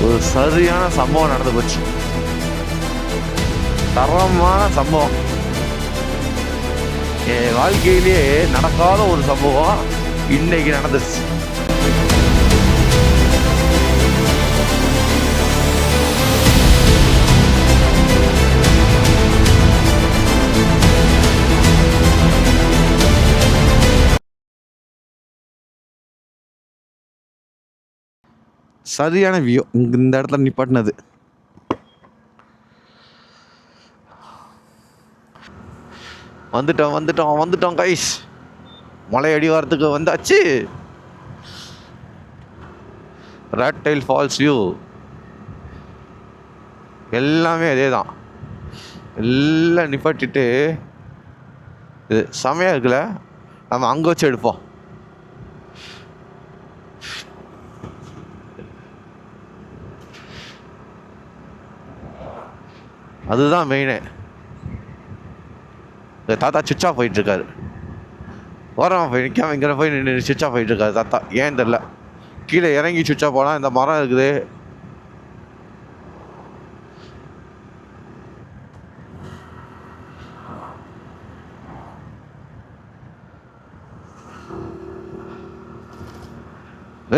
ஒரு சரியான சம்பவம் நடந்து போச்சு. தரமான சம்பவம். என் வாழ்க்கையிலேயே நடக்காத ஒரு சம்பவம் இன்னைக்கு நடந்துச்சு. சரியான வியூ இந்த இடத்துல நிப்பாட்டினது. வந்துட்டோம் கைஸ். மலை அடிவாரத்துக்கு வந்தாச்சு. ராட் டைல் ஃபால்ஸ் வியூ எல்லாமே அதே தான். எல்லாம் நிப்பாட்டிட்டு இது செமையாக இருக்குல்ல. நம்ம அங்கே வச்சு எடுப்போம். அதுதான் மெயினு. தாத்தா சுவிட்ச் ஆஃப் போயிட்டுருக்காரு. ஓரமாக போய் நிற்காம இங்கே போய் நின்று சுவிட்ச் ஆஃப் போயிட்டுருக்காரு தாத்தா. ஏன் தெரில. கீழே இறங்கி சுவிட்ச் ஆஃப் போனால் இந்த மரம் இருக்குது.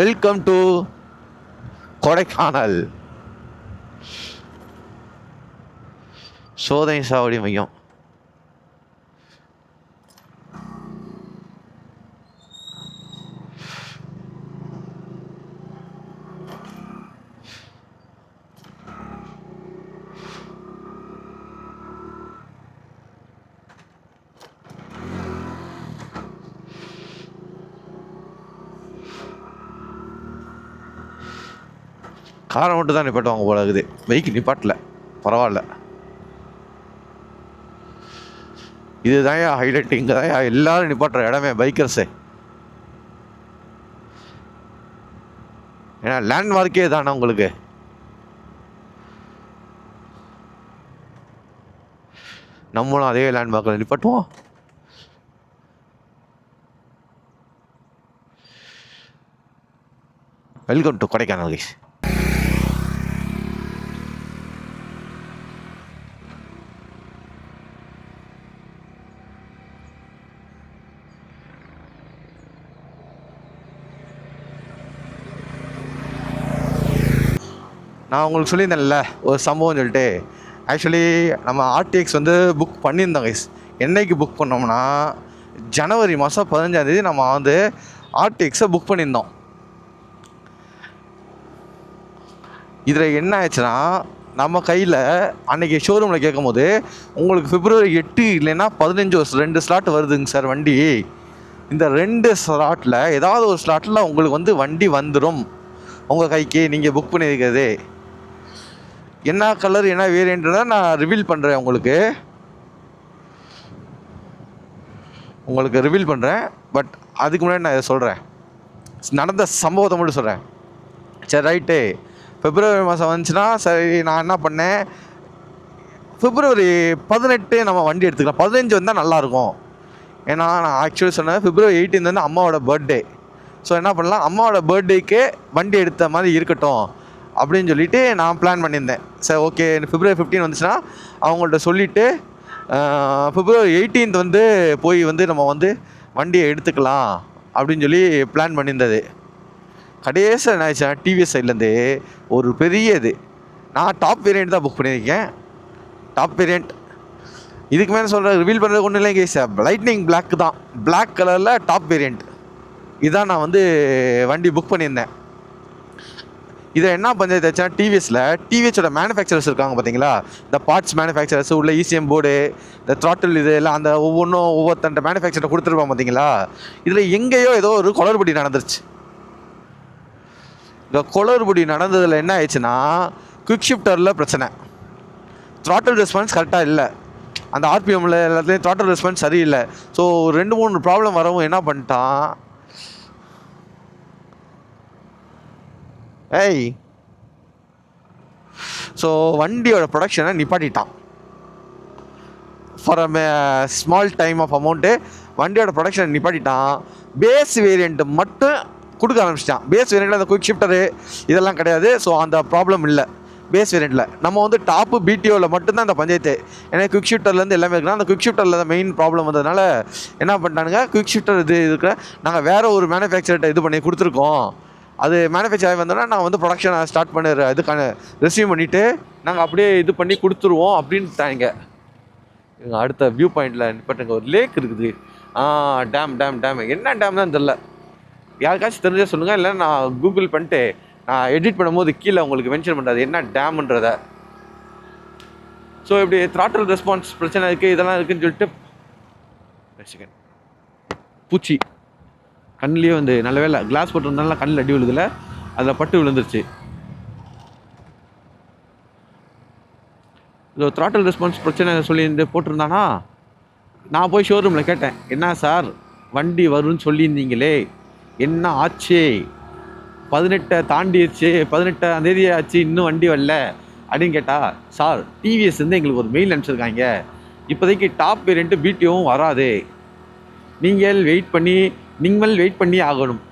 வெல்கம் டு கொடைக்கானல் சோதனை சாவடி மையம். காரை மட்டும் தான் நிப்பாட்டுவாங்க போல இருக்குது. பைக்கு நிப்பாட்டல. பரவாயில்ல. இதுதான் ஹைலைட். இங்கே தான் எல்லாரும் நிப்பாட்டுற இடமே பைக்கர்ஸே. ஏன்னா லேண்ட்மார்க்கே தானே உங்களுக்கு. நம்மளும் அதே லேண்ட்மார்க்கில் நிப்பாட்டுவோம். Welcome to Kodaikanal guys. நான் உங்களுக்கு சொல்லியிருந்தேன்ல ஒரு சம்பவம் சொல்லிட்டு. ஆக்சுவலி நம்ம ஆர்டிஎக்ஸ் வந்து புக் பண்ணியிருந்தோம் கைஸ். என்னைக்கு புக் பண்ணோம்னா ஜனவரி மாதம் 15ஆம் நம்ம வந்து ஆர்டிஎக்ஸை புக் பண்ணியிருந்தோம். இதில் என்ன ஆயிடுச்சுன்னா நம்ம கையில் அன்றைக்கி ஷோரூமில் கேட்கும் போது உங்களுக்கு February 8 இல்லைன்னா 15 2 ஸ்லாட் வருதுங்க சார் வண்டி. இந்த 2 ஸ்லாட்டில் ஏதாவது ஒரு ஸ்லாட்டில் உங்களுக்கு வந்து வண்டி வந்துடும் உங்கள் கைக்கு. நீங்கள் புக் பண்ணியிருக்கிறது என்ன கலர் என்ன வேரியண்ட்னா நான் ரிவீல் பண்ணுறேன் உங்களுக்கு ரிவீல் பண்ணுறேன். பட் அதுக்கு முன்னாடி நான் இதை சொல்கிறேன். நடந்த சம்பவத்தை மட்டும் சொல்கிறேன். சரி ரைட்டு. February மாதம் வந்துச்சுன்னா சரி நான் என்ன பண்ணேன், February 18 நம்ம வண்டி எடுத்துக்கலாம். 15 வந்தால் நல்லாயிருக்கும். ஏன்னா நான் ஆக்சுவலி சொன்னேன் February 18 வந்து அம்மாவோட பர்த்டே. ஸோ என்ன பண்ணலாம், அம்மாவோட பர்த்டேக்கே வண்டி எடுத்த மாதிரி இருக்கட்டும் அப்படின்னு சொல்லிவிட்டு நான் பிளான் பண்ணியிருந்தேன். சரி ஓகே February 15 வந்துச்சுன்னா அவங்கள்ட்ட சொல்லிவிட்டு February 18 வந்து போய் வந்து நம்ம வந்து வண்டியை எடுத்துக்கலாம் அப்படின்னு சொல்லி பிளான் பண்ணியிருந்தது. கடைசியில் என்ன ஆயிடுச்சுன்னா டிவிஎஸ் சைட்லேருந்து ஒரு பெரிய இது, நான் டாப் வேரியண்ட் தான் புக் பண்ணியிருக்கேன். டாப் வேரியண்ட் இதுக்கு மேலே சொல்கிற ரிவீல் பண்ணுறது ஒன்றும் இல்லைங்க சார். லைட்னிங் பிளாக் தான், பிளாக் கலரில் டாப் வேரியண்ட் இதான் நான் வந்து வண்டி புக் பண்ணியிருந்தேன். இதை என்ன பஞ்சாயத்து ஆச்சுன்னா டிவிஎஸோட மேனுஃபேக்சரர்ஸ் இருக்காங்க பார்த்தீங்களா, இந்த பார்ட்ஸ் மேனுஃபேக்சரர்ஸ் உள்ள இசிஎம் போர்டு இந்த த்ராட்டில் இது எல்லாம் அந்த ஒவ்வொருத்தண்ட மேனுஃபேக்சரை கொடுத்துருப்பாங்க பார்த்தீங்களா. இதில் எங்கேயோ ஏதோ ஒரு குளறுபடி நடந்துருச்சு. இந்த குளறுபடி நடந்ததில் என்ன ஆயிடுச்சுன்னா குவிக் ஷிஃப்டரில் பிரச்சனை, த்ராட்டில் ரெஸ்பான்ஸ் கரெக்டாக இல்லை, அந்த ஆர்பிஎம்மில் எல்லாத்துலேயும் த்ராட்டில் ரெஸ்பான்ஸ் சரியில்லை. ஸோ 2-3 ப்ராப்ளம் வரவும் என்ன பண்ணிட்டான், ஸோ வண்டியோட ப்ரொடக்ஷனை நிப்பாட்டிட்டான். For a small time of amount வண்டியோட ப்ரொடக்ஷனை நிப்பாட்டிட்டான். பேஸ் வேரியண்ட்டு மட்டும் கொடுக்க ஆரம்பிச்சிட்டான். பேஸ் வேரியண்ட்டில் அந்த குயிக் ஷிஃப்டரு இதெல்லாம் கிடையாது. ஸோ அந்த ப்ராப்ளம் இல்லை பேஸ் வேரியண்ட்டில். நம்ம வந்து டாப்பு பிடிஓவில் மட்டும்தான் அந்த பஞ்சாயத்து. ஏன்னா குயிக் ஷிஃப்டர்லேருந்து எல்லாமே இருக்குன்னா அந்த குயிக் ஷிஃப்டரில் தான் மெயின் ப்ராப்ளம் வந்ததுனால என்ன பண்ணிட்டானுங்க, குயிக் ஷிஃப்டர் இது இருக்கிற நாங்கள் வேறு ஒரு மேனுஃபேக்சர்கிட்ட இது பண்ணி கொடுத்துருக்கோம். அது மேனுஃபேக்சர் ஆகி வந்தோன்னா நாங்கள் வந்து ப்ரொடக்ஷனை ஸ்டார்ட் பண்ணி இதுக்கான ரெஸ்யூம் பண்ணிவிட்டு நாங்கள் அப்படியே இது பண்ணி கொடுத்துருவோம் அப்படின்ட்டாங்க. எங்கள் அடுத்த வியூ பாயிண்டில் நிப்பாட்டுங்க, ஒரு லேக் இருக்குது. டேம் டேம் டேம் என்ன டேம் தான் தெரில. யாருக்காச்சும் தெரிஞ்சே சொல்லுங்கள், இல்லை நான் கூகுள் பண்ணிட்டு நான் எடிட் பண்ணும்போது கீழே உங்களுக்கு மென்ஷன் பண்ணுறது என்ன டேம்ன்றதை. ஸோ இப்படி த்ராட்டல் ரெஸ்பான்ஸ் பிரச்சனை இருக்குது, இதெல்லாம் இருக்குதுன்னு சொல்லிட்டு செகண்ட் பூச்சி கண்ணிலே வந்து நல்ல வேலை கிளாஸ் போட்டிருந்தால கண்ணில் அடி விழுதில்ல, அதில் பட்டு விழுந்துருச்சு. ஸோ த்ராட்டல் ரெஸ்பான்ஸ் பிரச்சனை சொல்லி போட்டிருந்தானா, நான் போய் ஷோரூமில் கேட்டேன், என்ன சார் வண்டி வரும்னு சொல்லியிருந்தீங்களே என்ன ஆச்சு, 18 தாண்டிடுச்சு, 18ஆம் தேதி ஆச்சு, இன்னும் வண்டி வரல அப்படின்னு கேட்டால், சார் டிவிஎஸ் வந்து எங்களுக்கு ஒரு மெயில் அனுப்பிச்சிருக்காங்க, இப்போதைக்கு டாப் வேரியண்ட்டு பிடிஓவும் வராது, நீங்கள் வெயிட் பண்ணி ஆகணும்.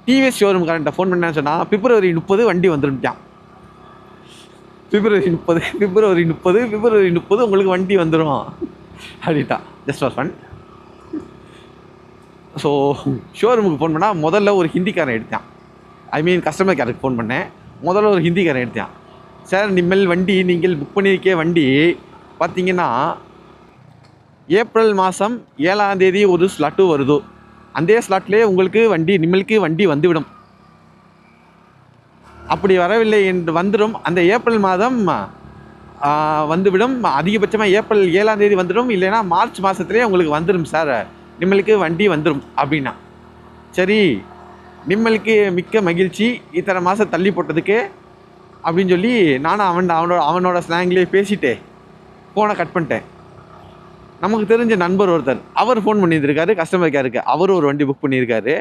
டிவிஎஸ் ஷோரூம்காரன்ட்ட ஃபோன் பண்ணேன்னு சொன்னால் February 30 வண்டி வந்துருந்துட்டான். February 30 உங்களுக்கு வண்டி வந்துடும் அப்படின்ட்டா. Just for fun. ஸோ ஷோரூமுக்கு ஃபோன் பண்ணால் முதல்ல ஒரு ஹிந்திக்காரன் எடுத்தான். கஸ்டமர் கேருக்கு ஃபோன் பண்ணேன். முதல்ல ஒரு ஹிந்திக்காரன் எடுத்தான். சார் நிம்மல் வண்டி நீங்கள் புக் பண்ணியிருக்கே வண்டி பார்த்தீங்கன்னா ஏப்ரல் மாதம் 7ஆம் தேதி ஒரு ஸ்லாட்டு வருது, அந்த ஸ்லாட்லேயே உங்களுக்கு நிம்மலுக்கு வண்டி வந்துவிடும். அப்படி வரவில்லை என்று வந்துடும், அந்த ஏப்ரல் மாதம் வந்துவிடும், அதிகபட்சமாக ஏப்ரல் 7ஆம் தேதி வந்துடும், இல்லைன்னா மார்ச் மாதத்துலேயே உங்களுக்கு வந்துடும் சார், நிம்மலுக்கு வண்டி வந்துடும் அப்படின்னா. சரி நிம்மலுக்கு மிக்க மகிழ்ச்சி இத்தனை மாதம் தள்ளி போட்டதுக்கு அப்படின்னு சொல்லி நானும் அவனோட ஸ்லாங்லேயே பேசிட்டே ஃபோனை கட் பண்ணிட்டேன். நமக்கு தெரிஞ்ச நண்பர் ஒருத்தர் அவர் ஃபோன் பண்ணியிருக்காரு கஸ்டமர் கேருக்கு. அவர் ஒரு வண்டி புக் பண்ணியிருக்காரு.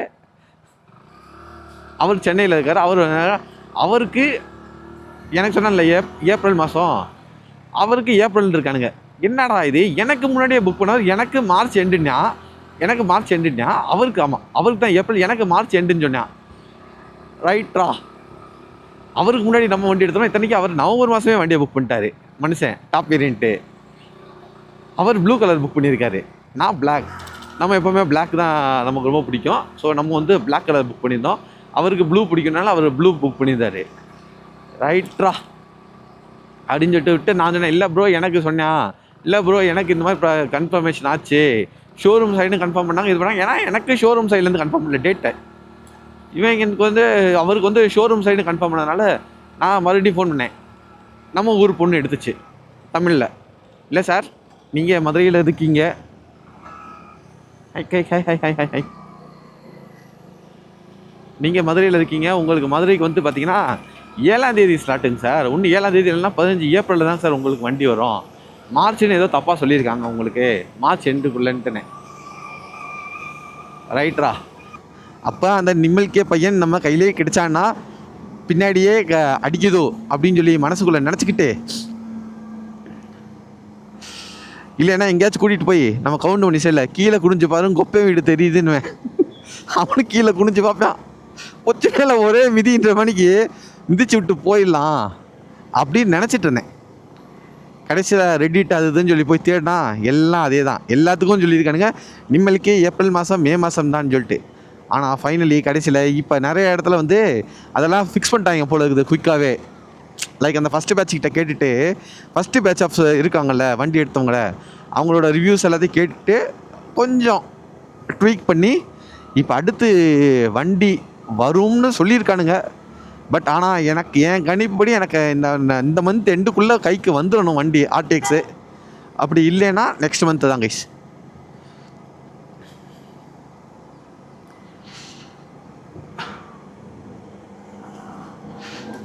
அவர் சென்னையில் இருக்கார். அவருக்கு எனக்கு சொன்னால ஏப்ரல் மாதம், அவருக்கு ஏப்ரல் இருக்கானுங்க. என்னடா இது, எனக்கு முன்னாடியே புக் பண்ணவர், எனக்கு மார்ச் எண்டுன்னா அவருக்கு அவருக்கு தான் ஏப்ரல், எனக்கு மார்ச் எண்டுன்னு சொன்னான். ரைட்ரா, அவருக்கு முன்னாடி நம்ம வண்டி எடுத்தோம். இத்தனைக்கு அவர் நவம்பர் மாதமே வண்டியை புக் பண்ணிட்டாரு மனுஷன், டாப் வேரியண்ட்டு. அவர் ப்ளூ கலர் புக் பண்ணியிருக்காரு, நான் பிளாக். நம்ம எப்போவுமே பிளாக் தான் நமக்கு ரொம்ப பிடிக்கும். ஸோ நம்ம வந்து பிளாக் கலர் புக் பண்ணியிருந்தோம். அவருக்கு ப்ளூ பிடிக்கும்னால அவர் ப்ளூ புக் பண்ணியிருந்தார். ரைட்ரா அப்படின்னு சொல்லிட்டு விட்டு நான் சொன்னேன், இல்லை ப்ரோ எனக்கு சொன்னேன், இல்லை ப்ரோ எனக்கு இந்த மாதிரி கன்ஃபர்மேஷன் ஆச்சு, ஷோரூம் சைடுன்னு கன்ஃபார்ம் பண்ணாங்க, இது பண்ணாங்க. ஏன்னா எனக்கு ஷோரூம் சைட்லேருந்து கன்ஃபார்ம் பண்ணல டேட்டை. எனக்கு வந்து அவருக்கு வந்து ஷோரூம் சைடு கன்ஃபார்ம் பண்ணதுனால நான் மறுபடியும் ஃபோன் பண்ணேன். நம்ம ஊர் பொண்ணு எடுத்துச்சு தமிழில், இல்லை சார் நீங்கள் மதுரையில் இருக்கீங்க, ஹை நீங்கள் மதுரையில் இருக்கீங்க, உங்களுக்கு மதுரைக்கு வந்து பார்த்தீங்கன்னா 7ஆம் தேதி ஸ்லாட்டுங்க சார், இன்னும் 7ஆம் தேதி இல்லைன்னா 15 ஏப்ரலில் தான் சார் உங்களுக்கு வண்டி வரும், மார்ச்னு ஏதோ தப்பாக சொல்லியிருக்காங்க உங்களுக்கு, மார்ச் எண்டுக்குள்ளேன்ட்டுனே. ரைட்ரா, அப்போ அந்த நிம்மல்கே பையன் நம்ம கையிலே கிடைச்சான்னா பின்னாடியே அடிக்குதோ அப்படின்னு சொல்லி மனசுக்குள்ளே நினச்சிக்கிட்டு, இல்லைன்னா எங்கேயாச்சும் கூட்டிகிட்டு போய் நம்ம கவுண்ட் பண்ணி செய்யல, கீழே குனிஞ்சு பாருங்க கொப்பை வீடு தெரியுதுன்னு அவனு கீழே குனிஞ்சு பார்ப்பான். கொச்ச மேலே ஒரே மிதின்ற மணிக்கு மிதிச்சு விட்டு போயிடலாம் அப்படின்னு நினச்சிட்டு இருந்தேன். கடைசியில் ரெடிட் அது இதுன்னு சொல்லி போய் தேடினா எல்லாம் அதே தான், எல்லாத்துக்கும் சொல்லியிருக்கானுங்க நிம்மலுக்கே ஏப்ரல் மாதம் மே மாதம் தான் சொல்லிட்டு. ஆனால் ஃபைனலி கடைசியில் இப்போ நிறைய இடத்துல வந்து அதெல்லாம் ஃபிக்ஸ் பண்ணிட்டாங்க போல இருக்குது குயிக்காகவே. லைக் அந்த ஃபஸ்ட்டு பேட்ச் கிட்ட கேட்டுட்டு, ஃபஸ்ட்டு பேட்ச் ஆஃப் இருக்காங்கள்ல வண்டி எடுத்தவங்கள, அவங்களோட ரிவ்யூஸ் எல்லாத்தையும் கேட்டுட்டு கொஞ்சம் ட்வீக் பண்ணி இப்போ அடுத்து வண்டி வரும்னு சொல்லியிருக்கானுங்க. பட் ஆனால் எனக்கு என் கணிப்புப்படி எனக்கு இந்த மந்த் எண்டுக்குள்ளே கைக்கு வந்துடணும் வண்டி ஆர்டிஎக்ஸு. அப்படி இல்லைன்னா நெக்ஸ்ட் மந்த்து தான் கைஸ்.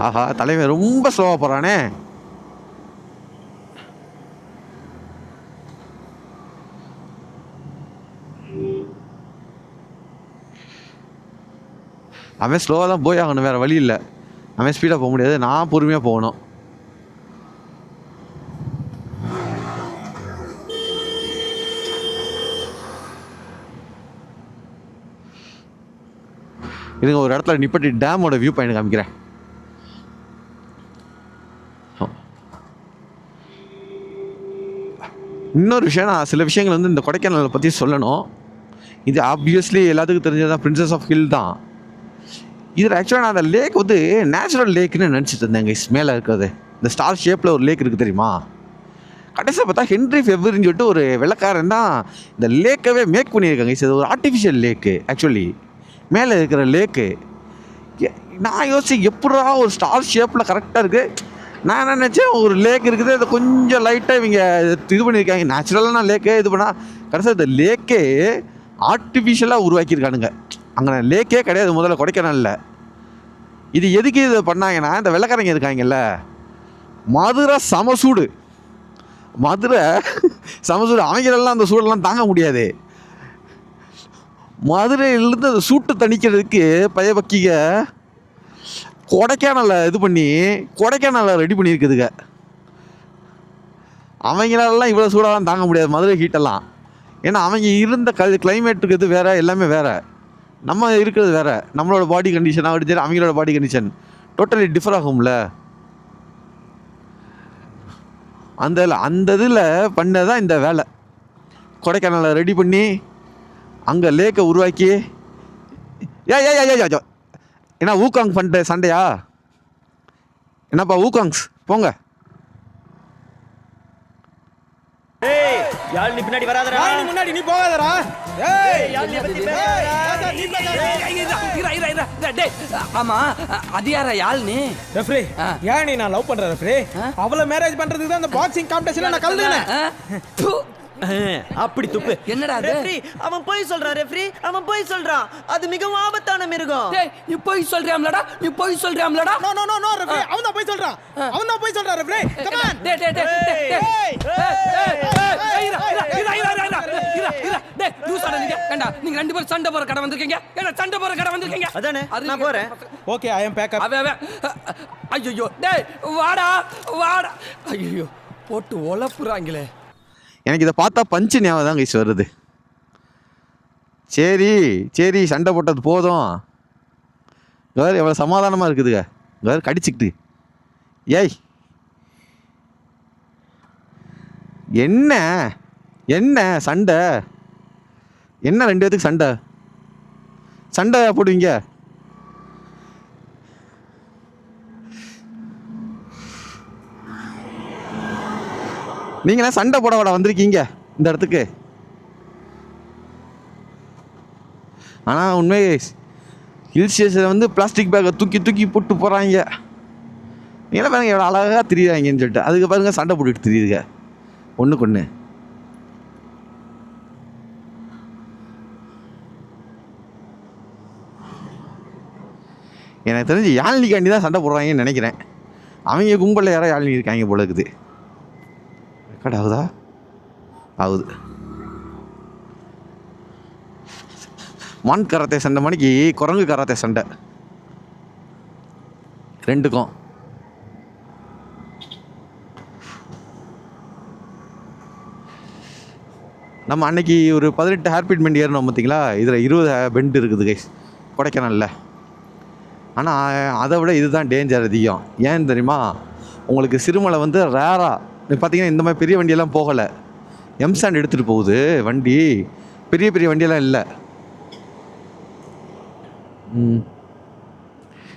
ஆஹா, தலைவன் ரொம்ப ஸ்லோவாக போகிறானே. அவன் ஸ்லோவாக தான் போய் ஆகணும், வேறு வழி இல்லை. அவன் ஸ்பீடாக போக முடியாது, நான் பொறுமையாக போகணும். இதுங்க ஒரு இடத்துல நிப்பட்டி டேமோட வியூ பாயிண்ட் காமிக்கிறேன். இன்னொரு விஷயம், நான் சில விஷயங்கள் வந்து இந்த கொடைக்கானலை பற்றி சொல்லணும். இது ஆப்வியஸ்லி எல்லாத்துக்கும் தெரிஞ்சதான், பிரின்சஸ் ஆஃப் ஹில் தான். இதில் ஆக்சுவலாக நான் அந்த லேக் வந்து நேச்சுரல் லேக்குன்னு நினச்சிட்டு இருந்தேங்க. மேலே இருக்கிறது இந்த ஸ்டார் ஷேப்பில் ஒரு லேக் இருக்குது தெரியுமா? கடைசியில் பார்த்தா ஹென்ரி ஃபெப்ரின்னு சொல்லிட்டு ஒரு வெள்ளைக்காரன் தான் இந்த லேக்கவே மேக் பண்ணியிருக்காங்க. இது ஒரு ஆர்டிஃபிஷியல் லேக்கு. ஆக்சுவலி மேலே இருக்கிற லேக்கு நான் யோசிச்சு எப்படா ஒரு ஸ்டார் ஷேப்பில் கரெக்டாக இருக்குது. நான் என்ன நினச்சேன், ஒரு லேக் இருக்குது, அதை கொஞ்சம் லைட்டாக இவங்க இது பண்ணியிருக்காங்க. நேச்சுரலான லேக்கே இது பண்ணால் கடைசியில் இந்த லேக்கே ஆர்டிஃபிஷியலாக உருவாக்கியிருக்கானுங்க. அங்கே லேக்கே கிடையாது முதல்ல கொடைக்கானலில். இது எதுக்கு இதை பண்ணாங்கன்னா, இந்த வெள்ளைக்காரங்க இருக்காங்கல்ல, மதுரை சமசூடு, மதுரை சமசூடு, அவங்களெல்லாம் அந்த சூடெல்லாம் தாங்க முடியாது. மதுரையிலேருந்து அந்த சூட்டை தணிக்கிறதுக்கு பயபக்கிக கொடைக்கானலை இது பண்ணி கொடைக்கானலை ரெடி பண்ணியிருக்குதுங்க. அவங்களாலாம் இவ்வளோ சூடாலாம் தாங்க முடியாது மதுரை ஹீட்டெல்லாம். ஏன்னா அவங்க இருந்த கிளைமேட்டுக்கு இது வேறு, எல்லாமே வேறு. நம்ம இருக்கிறது வேறு, நம்மளோட பாடி கண்டிஷன் அப்படி சரி, அவங்களோட பாடி கண்டிஷன் டோட்டலி டிஃபர் ஆகும்ல. அந்த இதில் பண்ணதான் இந்த வேலை. கொடைக்கானலை ரெடி பண்ணி அங்கே லேக்கை உருவாக்கி என்ன ஊக்காங் பண்ணிட்ட சண்டையா? என்னப்பா ஊக்காங்ஸ் போங்க. ஏய் யாழ் நீ பின்னாடி வராதடா. யாழ் நீ முன்னாடி நீ போகாதடா. ஏய் யாழ் நீ பத்தி பேசாத. நீ பேசாத. டேய் ஆமா அது யாரா யாழ்னி? ரெஃப்ரி ஏன் நீ நான் லவ் பண்ற ரெஃப்ரி? அவளை மேரேஜ் பண்றதுக்கு தான் அந்த பாக்ஸிங் காம்படிஷன்ல நான் கலந்துனேன். அப்படி துப்பு. என்னடா அது? ரெஃப்ரி அவன் போய் சொல்றான். ரெஃப்ரி அவன் போய் சொல்றான். அது மிகவும் ஆபத்தான மிருகம். டேய் நீ போய் சொல்றியாம்லடா, நீ போய் சொல்றியாம்லடா. No no no no referee, அவன் தான் போய் சொல்றான். அவன் தான் போய் சொல்றான் ரெஃப்ரி. Come on. டேய் டேய் டேய் டேய் டேய் லூசா நீங்க. ஏண்டா நீங்க ரெண்டு பேரும் சண்டை போற கடை வந்திருக்கீங்க. ஏண்டா சண்டை போற கடை வந்திருக்கீங்க? அதானே நான் போறேன். ஓகே ஐ அம் பேக் அப். அவ ஐயோ டேய் வாடா வாடா. ஐயோ போட்டு ஒலப்புறாங்களே. எனக்கு இதை பார்த்தா பஞ்சு ஞாபகம் தான் கைஸ் வருது. சரி சரி சண்டை போட்டது போதும். வேறு எவ்வளோ சமாதானமாக இருக்குதுங்க. வேறு கடிச்சிக்கிட்டு ஏய் என்ன என்ன சண்டை? என்ன ரெண்டு பேத்துக்கு சண்டை? சண்டை போடுவீங்க? நீங்களாம் சண்டை போட வாடா வந்திருக்கீங்க இந்த இடத்துக்கு. ஆனால் உண்மை ஹில் ஸ்டேஷனில் வந்து பிளாஸ்டிக் பேக்கை தூக்கி தூக்கி போட்டு போகிறாங்க. நீங்களாம் பாருங்க எவ்வளோ அழகாக திரியுறாங்கன்னு சொல்லிட்டு. அதுக்கு பாருங்க சண்டை போட்டுட்டு திரியுதுங்க ஒன்றுக்கு ஒன்று. எனக்கு தெரிஞ்சு யாழ்னிக்காண்டி தான் சண்டை போடுறாங்கன்னு நினைக்கிறேன். அவங்க கும்பலில் யாரோ யாழ்னி இருக்காங்க போல இருக்குது. ரெக்கார்ட் ஆகுதா? ஆகுது. மான் கராத்தே சண்டை மணிக்கு குரங்கு கராத்தே சண்டை ரெண்டுக்கும். நம்ம அன்னைக்கு ஒரு 18 ஹேர்பிட் பெண்ட் ஏறணும் பார்த்தீங்களா? இதில் 20 பெண்ட் இருக்குது கைஸ் கொடைக்கானலில். ஆனால் அதை விட இதுதான் டேஞ்சர் அதிகம். ஏன் தெரியுமா? உங்களுக்கு சிறுமலை வந்து ரேராக பார்த்தீங்கன்னா இந்த மாதிரி பெரிய வண்டியெல்லாம் போகலை. எம்சாண்ட் எடுத்துகிட்டு போகுது வண்டி, பெரிய பெரிய வண்டியெல்லாம் இல்லை.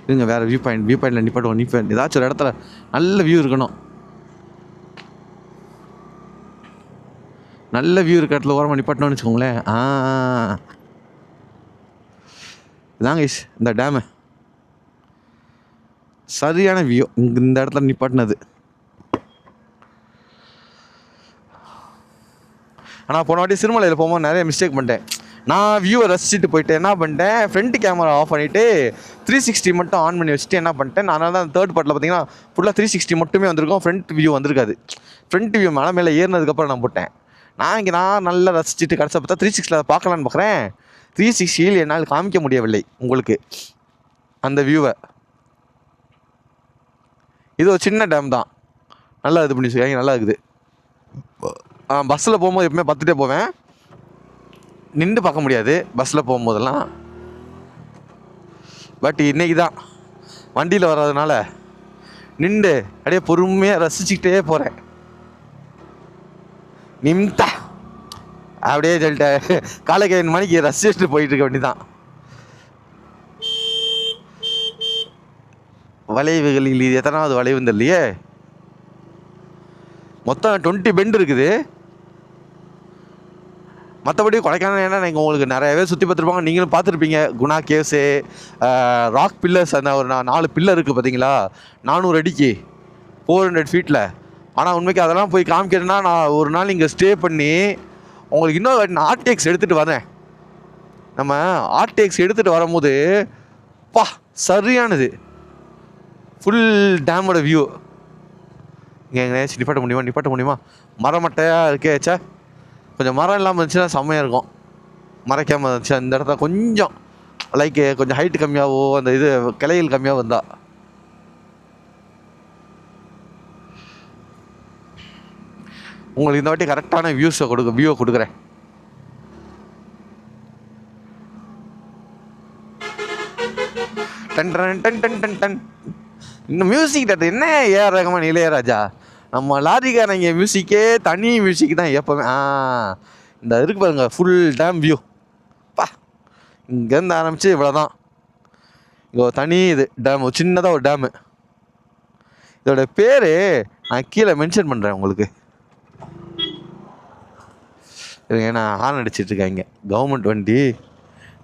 இதுங்க வேறு வியூ பாயிண்டில் நிப்பாட்டுவோம். ஏதாச்சும் ஒரு இடத்துல நல்ல வியூ இருக்கணும். நல்ல வியூ இருக்க இடத்துல ஓரமாக நிப்பாட்டணும்னு வச்சுக்கோங்களேன். இதாங்க இந்த டேமு சரியான வியூ. இந்த இடத்துல நிப்பாட்டினது. ஆனால் போன வாட்டி சிறுமலையில் போகும்போது நிறைய மிஸ்டேக் பண்ணிட்டேன். நான் வியூவை ரசிச்சுட்டு போயிட்டு என்ன பண்ணிட்டேன், ஃப்ரண்ட் கேமரா ஆஃப் பண்ணிவிட்டு 360 மட்டும் ஆன் பண்ணி வச்சுட்டு என்ன பண்ணிட்டேன், அதனால தான் தேர்ட் பார்ட்டில் பார்த்தீங்கன்னா ஃபுல்லாக 360 மட்டுமே வந்திருக்கும், ஃப்ரண்ட் வியூ வந்திருக்காது. ஃப்ரண்ட் வியூ மேலே ஏறினதுக்கப்புறம் நான் போட்டேன். நான் நல்லா ரசிச்சுட்டு கடைசி பார்த்தா 360 பார்க்கலான்னு பார்க்குறேன். 360 என்னால் காமிக்க முடியவில்லை உங்களுக்கு அந்த வியூவை. இது ஒரு சின்ன டேம் தான், நல்லா இது பண்ணி வச்சுருக்காங்க, நல்லா இருக்குது. பஸ்ஸில் போகும்போது எப்பவுமே பார்த்துட்டே போவேன், நின்று பார்க்க முடியாது பஸ்ஸில் போகும்போதெல்லாம். பட் இன்னைக்கு தான் வண்டியில் வர்றதுனால நின்று அப்படியே பொறுமையாக ரசிச்சுக்கிட்டே போகிறேன். நிமித்தா அப்படியே சொல்லிட்டு காலைக்கு 5 மணிக்கு ரசிச்சுட்டு போயிட்டு இருக்க வேண்டியதான். வளைவுகளில் இது எத்தனாவது வளைவுன்னு இல்லையே, மொத்தம் 20 பெண்டு இருக்குது. மற்றபடி கொடைக்கானல் ஏன்னா நீங்கள் உங்களுக்கு நிறையவே சுற்றி பார்த்துருப்பாங்க, நீங்களும் பார்த்துருப்பீங்க. குணா கேவ்ஸு, ராக் பில்லர்ஸ், அந்த ஒரு 4 பில்லர் இருக்குது பார்த்தீங்களா, 400 அடிக்கு 400 ஃபீட்டில். ஆனால் உண்மைக்கு அதெல்லாம் போய் காமிக்கிறேன்னா நான் ஒரு நாள் இங்கே ஸ்டே பண்ணி உங்களுக்கு இன்னொரு நான் ஆர்டிஎக்ஸ் எடுத்துகிட்டு வரேன். நம்ம ஆர்டிஎக்ஸ் எடுத்துகிட்டு வரும்போது பா சரியானது ஃபுல் டேமோட வியூ. இங்கே எங்கேயாச்சும் நிப்பாட்ட முடியுமா? மரமட்டையாக இருக்கேச்சா, கொஞ்சம் மரம் இல்லாமல் இருந்துச்சுன்னா செம்மையாக இருக்கும். மறைக்காமல் இருந்துச்சு அந்த இடத்துல கொஞ்சம் லைக் கொஞ்சம் ஹைட்டு கம்மியாகவோ அந்த இது கிளைகள் கம்மியாக வந்தா. உங்களுக்கு இந்த வாட்டி கரெக்டான வியூவை கொடுக்குறேன். Done done done done done done. இந்த மியூசிக் டேரக்டர் என்ன ஏஆர் ரஹ்மான், இளையராஜா, நம்ம லாரிக்காரங்க மியூசிக்கே தனி மியூசிக் தான் எப்போவுமே. இந்த இருக்கு பாருங்க ஃபுல் டேம் வியூ பா. இங்கேருந்து ஆரம்பித்து இவ்வளோ தான். இங்கே ஒரு தனி இது டேமு, சின்னதாக ஒரு டேமு. இதோட பேர் நான் கீழே மென்ஷன் பண்ணுறேன் உங்களுக்கு. ஏன்னா ஹார்ன் அடிச்சிட்ருக்காங்க கவர்மெண்ட் வண்டி.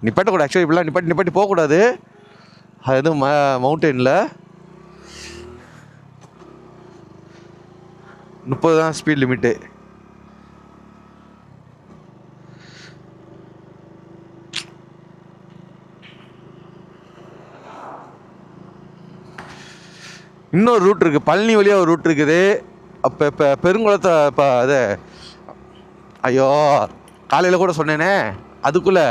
நிப்பாட்டக்கூடாது ஆக்சுவலி, இப்படிலாம் நிப்பாட்டி போகக்கூடாது. அது எதுவும் மவுண்டெயினில் 30 தான் ஸ்பீட் லிமிட்டு. இன்னொரு ரூட் இருக்குது, பழனி வழியாக ஒரு ரூட் இருக்குது. இப்போ பெருங்குளத்தை இப்போ அது ஐயோ காலையில் கூட சொன்னேனே, அதுக்குள்ளே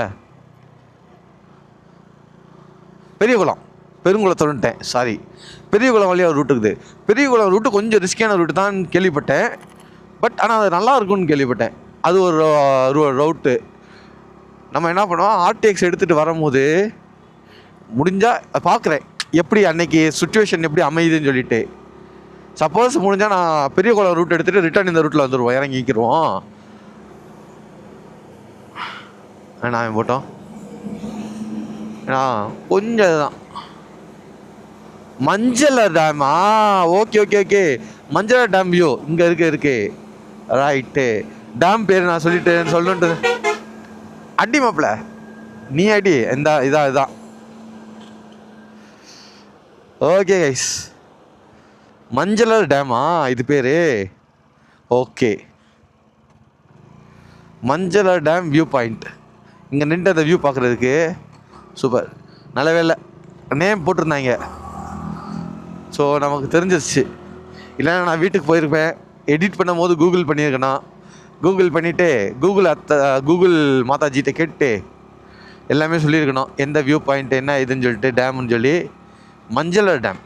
பெருங்குளத்தோன்ட்டேன் சாரி, பெரியகுளம் வழியாக ஒரு ரூட் இருக்குது. பெரியகுளம் ரூட்டு கொஞ்சம் ரிஸ்கியான ரூட்டு தான் கேள்விப்பட்டேன். பட் ஆனால் அது நல்லா இருக்கும்னு கேள்விப்பட்டேன். அது ஒரு ரூட்டு. நம்ம என்ன பண்ணுவோம், ஆர்டிஎக்ஸ் எடுத்துகிட்டு வரும்போது முடிஞ்சால் பார்க்குறேன் எப்படி அன்னைக்கு சுச்சுவேஷன் எப்படி அமையுதுன்னு சொல்லிட்டு. சப்போஸ் முடிஞ்சால் நான் பெரியகுளம் ரூட் எடுத்துகிட்டு ரிட்டர்ன் இந்த ரூட்டில் வந்துடுவோம், இறங்கிக்கிறோம். நான் போட்டோம் கொஞ்சம் இதுதான் மஞ்சளர் டேமா. ஓகே மஞ்சளர் டேம் வியூ இங்கே இருக்கு ரைட்டு. டேம் பேர் நான் சொல்லணுன்ட்டு அடி மாப்பிள்ள நீ அடி இதான். ஓகே கைஸ், மஞ்சளர் டேமா இது பேர். Okay, Manjalar dam view point. இங்கே நின்று அந்த வியூ பார்க்குறதுக்கு சூப்பர். நல்ல வேலை நேம் போட்டிருந்தாங்க, ஸோ நமக்கு தெரிஞ்சிருச்சு. இல்லைன்னா நான் வீட்டுக்கு போயிருப்பேன், எடிட் பண்ணும் போது கூகுள் பண்ணியிருக்கேனா, கூகுள் பண்ணிவிட்டு கூகுள் மாதாஜிகிட்ட கேட்டு எல்லாமே சொல்லியிருக்கணும் எந்த வியூ பாயிண்ட் என்ன இதுன்னு சொல்லிட்டு டேம்னு சொல்லி. மஞ்சளர் டேம்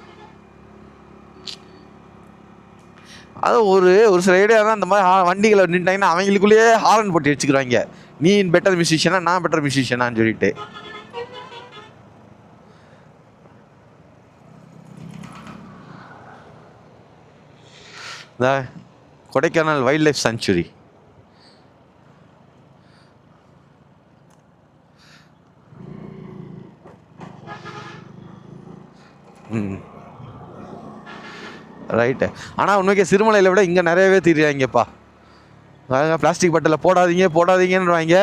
அது ஒரு சில ஐடியா தான். இந்த மாதிரி வண்டிகளை நின்ட்டாங்கன்னா அவங்களுக்குள்ளேயே ஹாரன் போட்டு வச்சுக்கிறாங்க. நீ பெட்டர் மியூசிஷியனா நான் பெட்டர் மியூசிஷியனான்னு சொல்லிட்டு. இந்த Kodaikanal wild life sanctuary. Right. ஆனால் உண்மைக்கே சிறுமலையில் விட இங்கே நிறையவே தீர்றாங்கப்பா. பிளாஸ்டிக் பட்டில் போடாதீங்கன்னுவாங்க,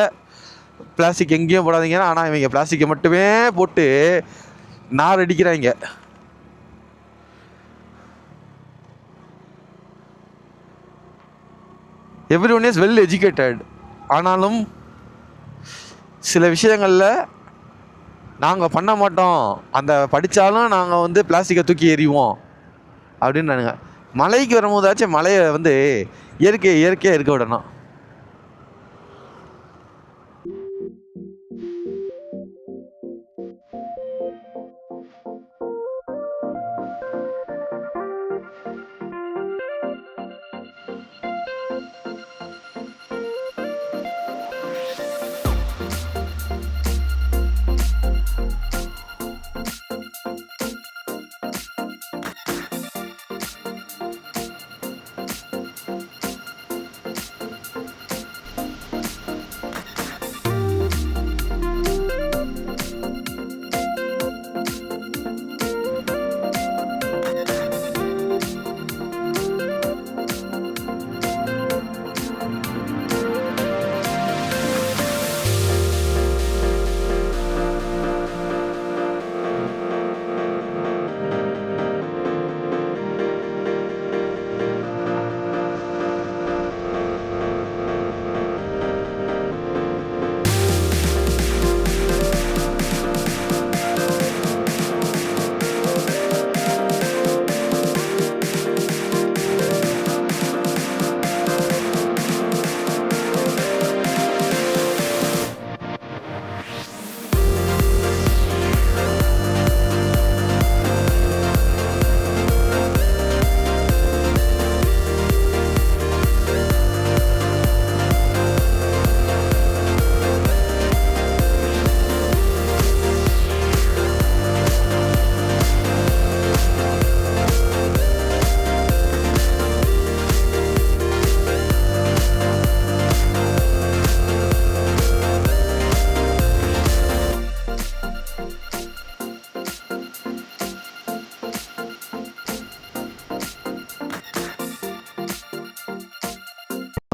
பிளாஸ்டிக் எங்கேயும் போடாதீங்கன்னா. ஆனால் இவங்க பிளாஸ்டிக்கை மட்டுமே போட்டு நார் அடிக்கிறாங்க. Every one is well educated. ஆனாலும் சில விஷயங்களில் நாங்கள் பண்ண மாட்டோம், அந்த படித்தாலும் நாங்கள் பிளாஸ்டிக்கை தூக்கி எறிவோம் அப்படின்னு நானுங்க. மலைக்கு வரும்போதாச்சும் மலையை இயற்கையாக இருக்க விடணும்.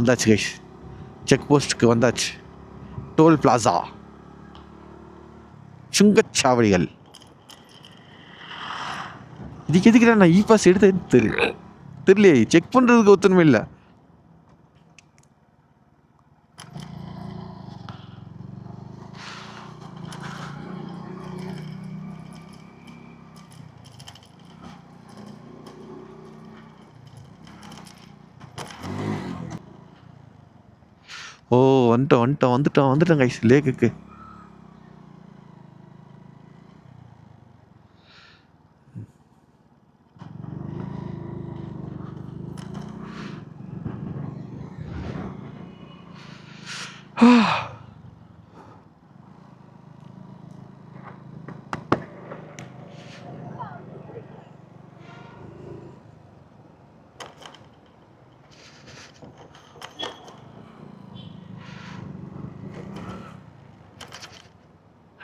வந்தாச்சு கைஸ், செக் போஸ்ட்டுக்கு வந்தாச்சு. டோல் பிளாசா, சுங்கச்சாவடிகள். இதுக்கு எதுக்கு நான் இ பாஸ் எடுத்து தெரியலையே, செக் பண்ணுறதுக்கு ஒத்துணுமே இல்லை. ஓ வந்துட்டோம் கைஸ் லேக்குக்கு.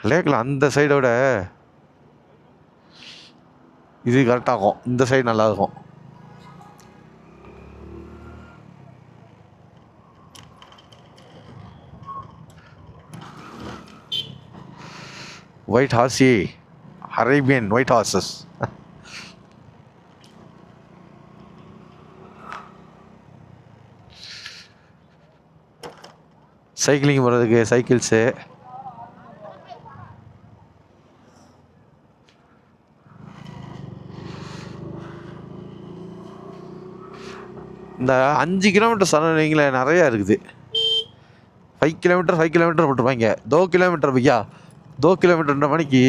லேக்கில் அந்த சைடோட இது கரெக்டாகும், இந்த சைடு நல்லாயிருக்கும். White horsey, Arabian white horses. Cycling போகிறதுக்கு சைக்கிள்ஸு. இந்த 5 கிலோமீட்டர் சரௌண்டிங்கில் நிறையா இருக்குது. 5 கிலோமீட்டர் போட்டிருப்பாங்க. 2 கிலோமீட்டர் பையா, 2 கிலோமீட்டர்ன்ற மணிக்கு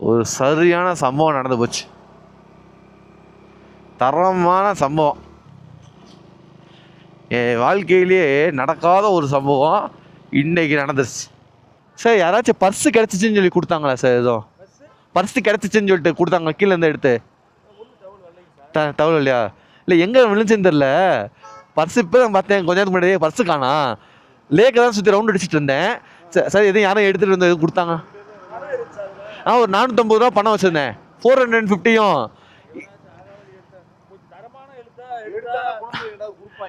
ஒரு சரியான சம்பவம் நடந்து போச்சு. தரமான சம்பவம். என் வாழ்க்கையிலேயே நடக்காத ஒரு சம்பவம் இன்னைக்கு நடந்துருச்சு. சார் யாராச்சும் பர்ஸு கிடச்சிச்சின்னு சொல்லி கொடுத்தாங்களா சார்? எதுவும் பர்ஸு கிடச்சிச்சின்னு சொல்லிட்டு கொடுத்தாங்களா கீழே இருந்து எடுத்து? தகவல் இல்லையா? இல்லை எங்கே விழுந்துச்சுன்னு தெரில. பர்ஸு இப்போ தான் பார்த்தேன், கொஞ்ச நேரத்துக்கு முன்னாடியே பர்ஸு காணா. லேக்கை தான் சுற்றி ரவுண்ட் அடிச்சுட்டு இருந்தேன். சார் எதுவும் யாரும் எடுத்துகிட்டு வந்து எதுவும் கொடுத்தாங்க? ஒரு 450 ரூபா பணம் வச்சுருந்தேன். 450யும்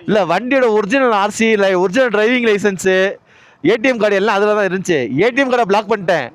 இல்லை, வண்டியோட ஒரிஜினல் ஆர்சி இல்லை, original driving licence, ATM card எல்லாம் அதில் தான் இருந்துச்சு. ஏடிஎம் கார்டை பிளாக் பண்ணிட்டேன்.